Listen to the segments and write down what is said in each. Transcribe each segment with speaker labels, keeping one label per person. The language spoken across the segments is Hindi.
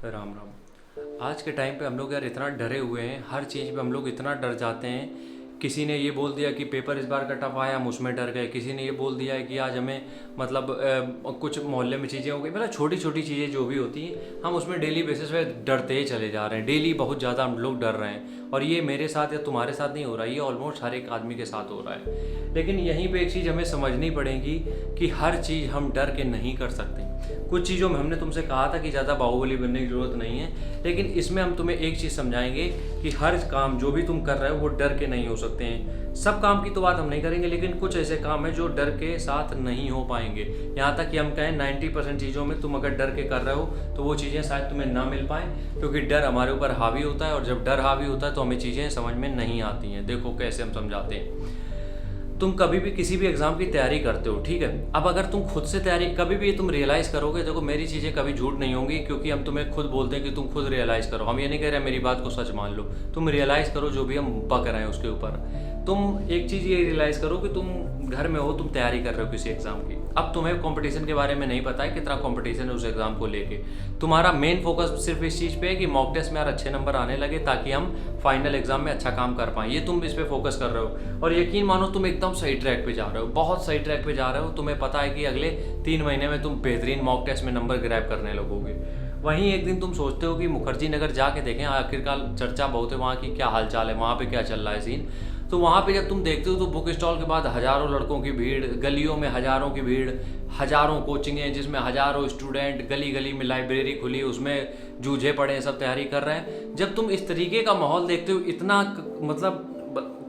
Speaker 1: राम राम। आज के टाइम पे हम लोग यार इतना डरे हुए हैं, हर चीज़ पे हम लोग इतना डर जाते हैं। किसी ने ये बोल दिया कि पेपर इस बार का टफ आया, हम उसमें डर गए। किसी ने ये बोल दिया है कि आज हमें मतलब कुछ मोहल्ले में चीज़ें हो गई, मतलब छोटी छोटी चीज़ें जो भी होती हैं हम उसमें डेली बेसिस पे डरते ही चले जा रहे हैं। डेली बहुत ज़्यादा हम लोग डर रहे हैं, और ये मेरे साथ या तुम्हारे साथ नहीं हो रहा है, ये ऑलमोस्ट हर एक आदमी के साथ हो रहा है। लेकिन यहीं पे एक चीज़ हमें समझनी पड़ेगी कि हर चीज़ हम डर के नहीं कर सकते। कुछ चीज़ों में हमने तुमसे कहा था कि ज़्यादा बाहुबली बनने की ज़रूरत नहीं है, लेकिन इसमें हम तुम्हें एक चीज़ समझाएंगे कि हर काम जो भी तुम कर रहे हो वो डर के नहीं हो सकते हैं। सब काम की तो बात हम नहीं करेंगे, लेकिन कुछ ऐसे काम हैं जो डर के साथ नहीं हो पाएंगे। यहाँ तक कि हम कहें 90% चीज़ों में तुम अगर डर के कर रहे हो तो वो चीज़ें शायद तुम्हें ना मिल पाएँ, क्योंकि डर हमारे ऊपर हावी होता है, और जब डर हावी होता है तो हमें चीज़ें समझ में नहीं आती हैं। देखो कैसे हम समझाते हैं। तुम कभी भी किसी भी एग्ज़ाम की तैयारी करते हो, ठीक है। अब अगर तुम खुद से तैयारी कभी भी तुम रियलाइज़ करोगे, देखो मेरी चीज़ें कभी झूठ नहीं होंगी, क्योंकि हम तुम्हें खुद बोलते हैं कि तुम खुद रियलाइज़ करो। हम ये नहीं कह रहे मेरी बात को सच मान लो, तुम रियलाइज़ करो जो भी हम बक रहे हैं उसके ऊपर। तुम एक चीज़ ये रियलाइज़ करो कि तुम घर में हो, तुम तैयारी कर रहे हो किसी एग्ज़ाम की। अब तुम्हें कंपटीशन के बारे में नहीं पता है कितना कंपटीशन है उस एग्ज़ाम को लेके। तुम्हारा मेन फोकस सिर्फ इस चीज़ पे है कि मॉक टेस्ट में यार अच्छे नंबर आने लगे, ताकि हम फाइनल एग्जाम में अच्छा काम कर पाएँ। ये तुम इस पे फोकस कर रहे हो, और यकीन मानो तुम एकदम सही ट्रैक पे जा रहे हो, बहुत सही ट्रैक पे जा रहे हो। तुम्हें पता है कि अगले 3 महीने में तुम बेहतरीन मॉक टेस्ट में नंबर ग्रैब करने लगोगे। वहीं एक दिन तुम सोचते हो कि मुखर्जी नगर जाके देखें, आखिरकार चर्चा बहुत है वहाँ की, क्या हालचाल है वहाँ पे, क्या चल रहा है सीन। तो वहाँ पे जब तुम देखते हो तो बुक स्टॉल के बाद हज़ारों लड़कों की भीड़, गलियों में हज़ारों की भीड़, हज़ारों कोचिंगें जिसमें हज़ारों स्टूडेंट, गली गली में लाइब्रेरी खुली, उसमें जूझे पड़े हैं, सब तैयारी कर रहे हैं। जब तुम इस तरीके का माहौल देखते हो, इतना मतलब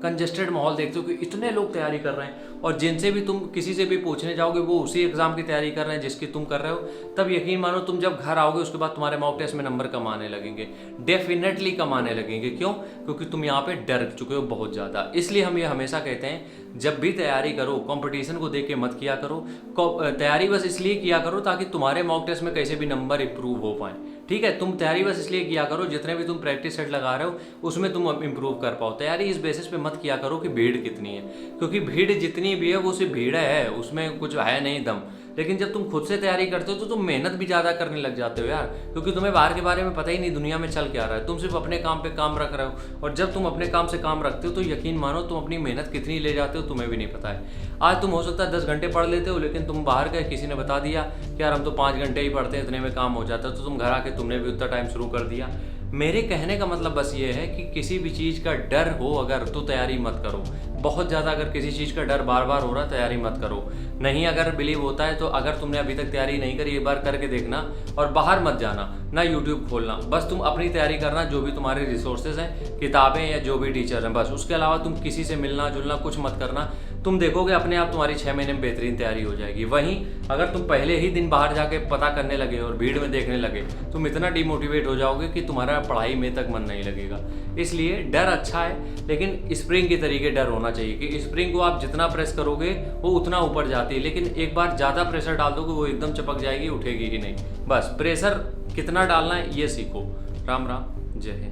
Speaker 1: कंजेस्टेड माहौल देखते हो कि इतने लोग तैयारी कर रहे हैं, और जिनसे भी तुम किसी से भी पूछने जाओगे वो उसी एग्ज़ाम की तैयारी कर रहे हैं जिसकी तुम कर रहे हो, तब यकीन मानो तुम जब घर आओगे उसके बाद तुम्हारे मॉक टेस्ट में नंबर कम आने लगेंगे, डेफिनेटली कम आने लगेंगे। क्यों? क्योंकि तुम यहाँ पे डर चुके हो बहुत ज़्यादा। इसलिए हम ये हमेशा कहते हैं, जब भी तैयारी करो कंपटीशन को देख के मत किया करो। तैयारी बस इसलिए किया करो ताकि तुम्हारे मॉक टेस्ट में कैसे भी नंबर इंप्रूव हो पाए, ठीक है। तुम तैयारी बस इसलिए किया करो, जितने भी तुम प्रैक्टिस सेट लगा रहे हो उसमें तुम इंप्रूव कर पाओ। तैयारी इस बेसिस पे मत किया करो कि भीड़ कितनी है, क्योंकि भीड़ जितनी भी है वो सिर्फ भीड़ है, उसमें कुछ है नहीं दम। लेकिन जब तुम खुद से तैयारी करते हो तो तुम मेहनत भी ज़्यादा करने लग जाते हो यार, क्योंकि तुम्हें बाहर के बारे में पता ही नहीं दुनिया में चल क्या रहा है। तुम सिर्फ अपने काम पे काम रख रहे हो, और जब तुम अपने काम से काम रखते हो तो यकीन मानो तुम अपनी मेहनत कितनी ले जाते हो तुम्हें भी नहीं पता है। आज तुम हो सकता है 10 घंटे पढ़ लेते हो, लेकिन तुम बाहर गए, किसी ने बता दिया कि यार हम तो 5 घंटे ही पढ़ते हैं, इतने में काम हो जाता है, तो तुम घर आके तुमने भी उतना टाइम शुरू कर दिया। मेरे कहने का मतलब बस ये है कि किसी भी चीज़ का डर हो अगर, तो तैयारी मत करो। बहुत ज़्यादा अगर किसी चीज़ का डर बार बार हो रहा है, तैयारी मत करो। नहीं अगर बिलीव होता है तो अगर तुमने अभी तक तैयारी नहीं करी, एक बार करके देखना, और बाहर मत जाना, ना यूट्यूब खोलना। बस तुम अपनी तैयारी करना, जो भी तुम्हारे रिसोर्सेज हैं, किताबें या जो भी टीचर हैं, बस उसके अलावा तुम किसी से मिलना जुलना कुछ मत करना। तुम देखोगे अपने आप तुम्हारी 6 महीने में बेहतरीन तैयारी हो जाएगी। वहीं अगर तुम पहले ही दिन बाहर जाके पता करने लगे और भीड़ में देखने लगे, तुम इतना डिमोटिवेट हो जाओगे कि तुम्हारा पढ़ाई में तक मन नहीं लगेगा। इसलिए डर अच्छा है, लेकिन स्प्रिंग के तरीके डर होना चाहिए कि स्प्रिंग को आप जितना प्रेस करोगे वो उतना ऊपर जाती है, लेकिन एक बार ज़्यादा प्रेशर डाल दोगे वो एकदम चिपक जाएगी, उठेगी ही नहीं। बस प्रेशर कितना डालना है ये सीखो। राम राम, जय हिंद।